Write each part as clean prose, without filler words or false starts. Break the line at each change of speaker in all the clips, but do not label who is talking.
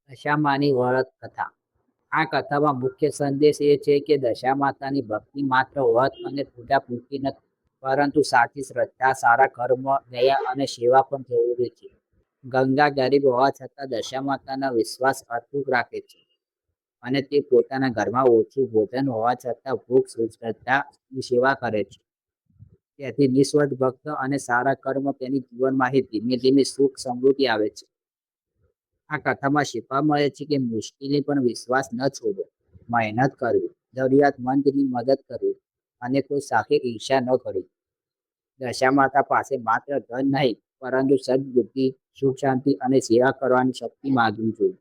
દશામાની વ્રત કથા. આ કથામાં મુખ્ય સંદેશ એ છે કે દશા માતાની ભક્તિ માત્ર વ્રત અને પૂજા પૂરતી નથી, પરંતુ સાચી શ્રદ્ધા, સારા કર્મ, દયા અને સેવા પણ જરૂરી છે. ગંગા ગરીબ હોવા છતાં દશા માતાના વિશ્વાસ અતૂટ રાખે છે અને તે પોતાના ઘરમાં ઓછું ભોજન હોવા છતાં ભૂખ શ્રદ્ધાની સેવા કરે છે. તેથી નિસ્વાર્થ ભક્ત અને સારા કર્મ તેની જીવનમાં ધીમે ધીમે સુખ સમૃદ્ધિ આવે છે. આ કથામાં શીખવા મળે છે કે મુશ્કેલી પણ વિશ્વાસ ન છોડવો, મહેનત કરવી, જરૂરિયાતમંદની મદદ કરવી અને કોઈ સાથે ઈર્ષા ન કરવી. દશા માતા પાસે માત્ર ધન નહીં, પરંતુ સદબુદ્ધિ, સુખ શાંતિ અને સેવા કરવાની શક્તિ માગવી જોઈએ.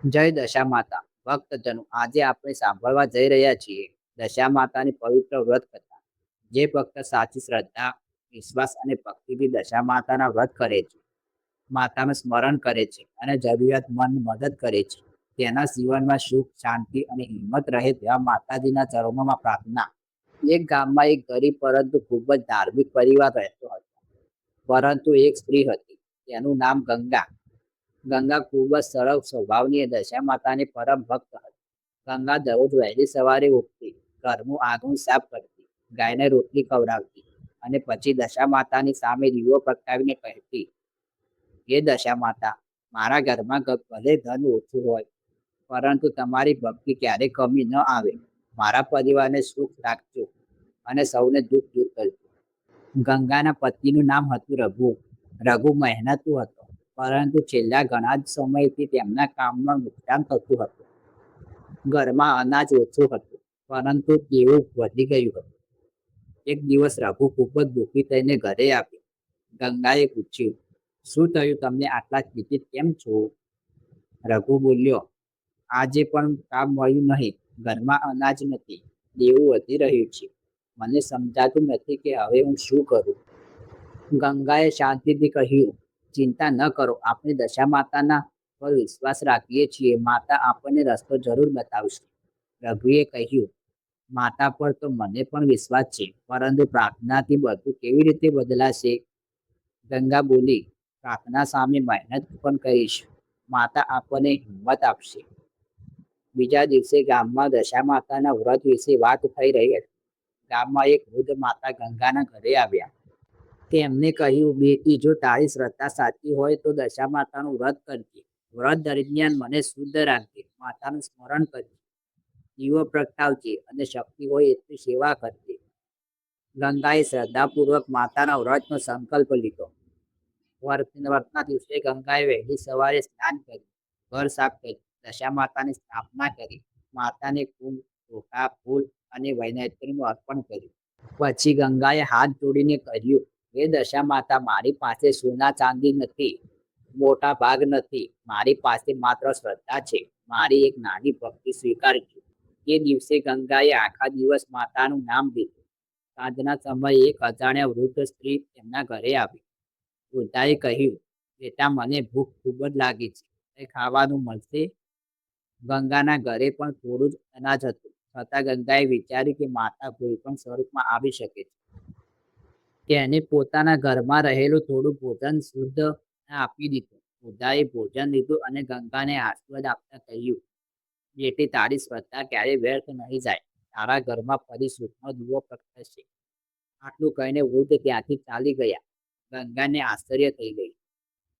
જય દશા માતા. ભક્તજનો, આજે આપણે સાંભળવા જઈ રહ્યા છીએ દશા માતાની પવિત્ર વ્રત કથા. જે ભક્ત સાચી શ્રદ્ધા, વિશ્વાસ અને ભક્તિથી દશા માતાના વ્રત કરે છે, માતાનું સ્મરણ કરે છે અને જરૂરિયાતમંદ મદદ કરે છે, તેના જીવનમાં સુખ, શાંતિ અને હિંમત રહે તેવા માતાજીના ચરણોમાં પ્રાર્થના. એક ગામમાં એક ગરીબ પરંતુ ખૂબ જ ધાર્મિક પરિવાર રહેતો હતો. પરંતુ એક સ્ત્રી હતી, તેનું નામ ગંગા. ગંગા ખૂબ જ સરળ સ્વભાવની દશા માતાની પરમ ભક્ત હતી. ગંગા દરરોજ વહેલી સવારે ઉઠતી, ઘરનું આંગણું સાફ કરતી, ગાયને રોટલી ખવડાવતી અને પછી દશા માતાની સામે દીવો પ્રગટાવીને કહેતી, હે દશા માતા, મારા ઘરમાં ભલે ધન ઓછું હોય, પરંતુ તમારી ભક્તિ ક્યારેય કમી ન આવે. મારા પરિવારને સુખ રાખજો અને સૌને દુઃખ દૂર કરજો. ગંગાના પતિનું નામ હતું રઘુ. રઘુ મહેનતુ હતો, પરંતુ છેલ્લા ઘણા જ સમયથી તેમના કામમાં નુકસાન થતું હતું. ઘરમાં અનાજ ઓછું હતું, પરંતુ દેવું વધી ગયું હતું. એક દિવસ રઘુ ખૂબ જ દુઃખી થઈને ઘરે આવ્યો. ગંગાએ પૂછ્યું, શું થયું, તમને આટલા ચિંતિત કેમ છો? રઘુ બોલ્યો, આજે પણ કામ મળ્યું નહીં, ઘરમાં અનાજ નથી, દેવું વધી રહ્યું છે, મને સમજાતું નથી કે હવે હું શું કરું. ગંગાએ શાંતિથી કહ્યું, ચિંતા ન કરો, આપણે દશા માતાના પર વિશ્વાસ રાખીએ છીએ, માતા આપણને રસ્તો જરૂર બતાવશે. રઘુએ કહ્યું, માતા પર તો મને પણ વિશ્વાસ છે, પરંતુ પ્રાર્થનાથી બધું કેવી રીતે બદલાશે? ગંગા બોલી, પ્રાર્થના સામે મહેનત પણ કરીશ, માતા આપણને હિંમત આપશે. બીજા દિવસે ગામમાં દશા માતાના વ્રત વિશે વાત થઈ રહી હતી. ગામમાં એક વૃદ્ધ માતા ગંગાના ઘરે આવ્યા. તેમને કહ્યું, બેટી, જો તારી શ્રદ્ધા સાચી હોય તો દશા માતાનું વ્રત કરજે. વ્રત દરમિયાન મને શુદ્ધ રાખજે, માતાનું સ્મરણ કરજે, દીવો પ્રગટાવજે અને શક્તિ હોય એટલી સેવા કરજે. ગંગાએ શ્રદ્ધાપૂર્વક માતાના વ્રતનો સંકલ્પ લીધો. વ્રતના દિવસે ગંગાએ વહેલી સવારે સ્નાન કર્યું, ઘર સાફ કર્યું, દશા માતાની સ્થાપના કરી, માતાને કુંભ, ચોખા, ફૂલ અને વૈનેત્રીનું અર્પણ કર્યું. પછી ગંગાએ હાથ જોડીને કહ્યું, હે દશા માતા, મારી પાસે સોના ચાંદી નથી, મોટા ભાગ નથી, મારી પાસે માત્ર શ્રદ્ધા છે, મારી એક નાની ભક્તિ સ્વીકારજો. તે દિવસે ગંગાએ આખા દિવસ માતાનું નામ લીધું. સાંજના સમયે એક અજાણ્યા વૃદ્ધ સ્ત્રી તેમના ઘરે આવી. વૃદ્ધાએ કહ્યું, બેટા, મને ભૂખ ખૂબ જ લાગી છે, કંઈ ખાવાનું મળશે? ગંગાના ઘરે પણ થોડું જ અનાજ હતું, છતાં ગંગાએ વિચાર્યું કે માતા કોઈ પણ સ્વરૂપમાં આવી શકે છે. તેને પોતાના ઘરમાં રહેલું થોડું ભોજન શુદ્ધ આપી દીધું. વૃદ્ધાએ ભોજન લીધું અને ગંગાને આશીર્વાદ આપતા કહ્યું, બેટી, તારી શ્રદ્ધા ક્યારેય વ્યર્થ નહીં જાય, તારા ઘરમાં ફરી સુખનો દીવો પ્રગટશે. આટલું કહીને વૃદ્ધ ત્યાંથી ચાલી ગયા. ગંગાને આશ્ચર્ય થઈ ગયું.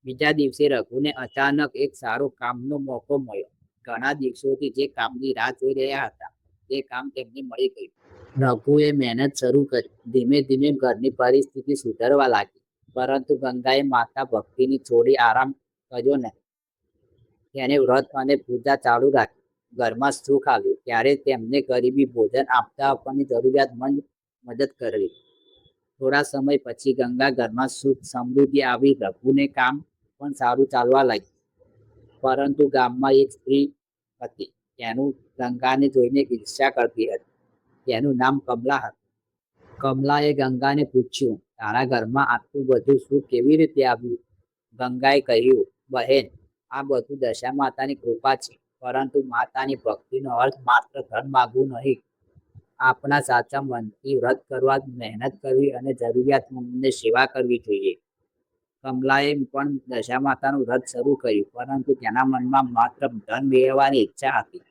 બીજા દિવસે રઘુને અચાનક એક સારો કામનો મોકો મળ્યો. ઘણા દિવસોથી જે કામની રાહ જોઈ રહ્યા હતા, તે કામ તેમને મળી ગયું. રઘુએ મહેનત શરૂ કરી. ધીમે ધીમે ઘરની પરિસ્થિતિ સુધરવા લાગી, પરંતુ ગંગાએ માતા ભક્તિની છોડી આરામ કર્યો નહીં. તેને વ્રત અને પૂજા ચાલુ રાખી. ઘરમાં સુખ આવ્યું ત્યારે તેમને ગરીબી ભોજન આપતા આપવાની જરૂરિયાતમંદ મદદ કરવી. થોડા સમય પછી ગંગા ઘરમાં સુખ સમૃદ્ધિ આવી. રઘુને કામ પણ સારું ચાલવા લાગ્યું. પરંતુ ગામમાં એક સ્ત્રી હતી, તેનું ગંગાને જોઈને ઈર્ષ્યા કરતી હતી. તેનું નામ કમલા હતું. કમલાએ ગંગાને પૂછ્યું, તારા ઘરમાં આટલું બધું સુખ કેવી રીતે આવ્યું? ગંગાએ કહ્યું, બહેન, આ બધું દશા માતાની કૃપા છે, પરંતુ માતાની ભક્તિનો અર્થ માત્ર ધન માગવું નહીં. આપણા સાચા મનથી વ્રત કરવા, મહેનત કરવી અને જરૂરિયાતમંદને સેવા કરવી જોઈએ. કમલાએ પણ દશામાતાનું વ્રત શરૂ કર્યું, પરંતુ તેના મનમાં માત્ર ધન મેળવવાની ઈચ્છા હતી.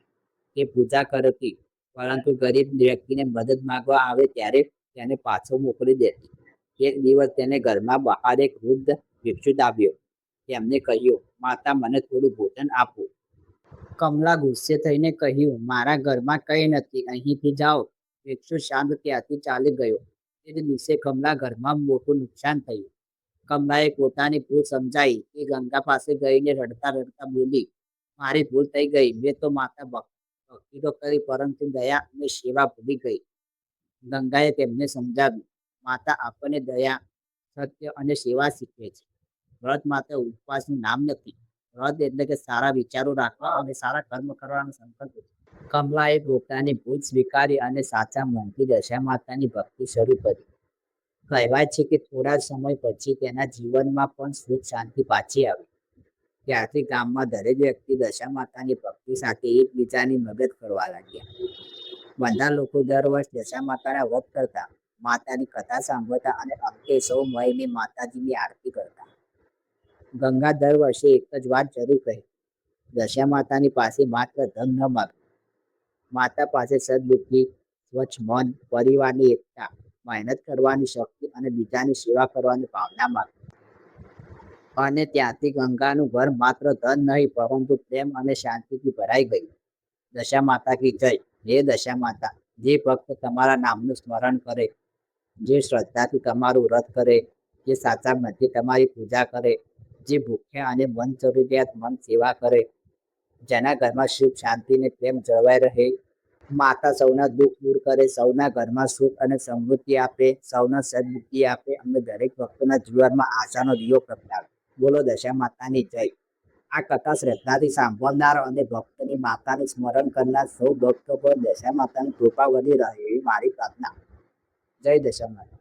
તે પૂજા કરતી, પરંતુ ગરીબ વ્યક્તિને મદદ માંગવા આવે ત્યારે તેને પાછો મોકલી દેતી. એક દિવસ તેને ઘરમાં બહાર એક વૃદ્ધ ભિક્ષુક આવ્યો. તેમને કહ્યું, માતા, મને થોડું ભોજન આપો. કમલા ગુસ્સે થઈને કહ્યું, મારા ઘરમાં કંઈ નથી, અહીંથી જાઓ. ભિક્ષુક શાંત ત્યાંથી ચાલી ગયો. તે જ દિવસે કમલા ઘરમાં મોટું નુકસાન થયું. કમલાએ પોતાની ભૂલ સમજાઈ. તે ગંગા પાસે જઈને રડતા રડતા બોલી, મારી ભૂલ થઈ ગઈ. મેં તો માતા ભક્તિ તો કરી, પરંતુ દયા અને સેવા ભૂલી ગઈ. ગંગાએ તેમને સમજાવ્યું, માતા આપણને દયા, સત્ય અને સેવા શીખવે છે. વ્રત માત્ર ઉપવાસનું નામ નથી. વ્રત એટલે કે સારા વિચારો રાખવા અને સારા કર્મ કરવાનો સંકલ્પ છે. કમલાએ પોતાની ભૂલ સ્વીકારી અને સાચા મનથી દશામાતાની ભક્તિ શરૂ કરી. કહેવાય છે કે થોડા સમય પછી તેના જીવનમાં પણ સુખ શાંતિ પાછી આવી. ત્યારથી ગામમાં દરેક વ્યક્તિ દશામાતાની ભક્તિ સાથે એકબીજાની મદદ કરવા લાગ્યા. બધા લોકો દર વર્ષ દશામાતાના વ્રત કરતા, માતાની કથા સાંભળતા અને અંતે સૌ મળીને માતાજીની આરતી કરતા. ગંગા દર વર્ષે એક જ વાત જરૂર કહે, દશામાતાની પાસે માત્ર ધન ન માગ, માતા પાસે સદબુદ્ધિ, સ્વચ્છ મન, પરિવારની એકતા, મહેનત કરવાની શક્તિ અને બીજાની સેવા કરવાની ભાવના માગ. અને ત્યાંથી ગંગાનું ઘર માત્ર ધન નહીં, પરંતુ પ્રેમ અને શાંતિથી ભરાઈ ગયું. દશામાતા કી જય. હે દશામાતા, જે ભક્ત તમારા નામનું સ્મરણ કરે, જે શ્રદ્ધાથી તમારું વ્રત કરે, જે સાચા મનથી તમારી પૂજા કરે, જે ભૂખ્યા અને મન જરૂરિયાતમંદ સેવા કરે, જેના ઘરમાં સુખ શાંતિ અને પ્રેમ જળવાઈ રહે, માતા સૌના દુઃખ દૂર કરે, સૌના ઘરમાં સુખ અને સમૃદ્ધિ આપે, સૌને સદબુદ્ધિ આપે અને દરેક ભક્તોના જીવનમાં આશાનો દીવો પ્રગટાવે. બોલો દશામાતાની જય. આ કથા શ્રદ્ધાથી સાંભળનાર અને ભક્તની માતાનું સ્મરણ કરનાર સૌ ભક્તો પર દશામાતાની કૃપા વધી રહે એવી મારી પ્રાર્થના. જય દશામાતા.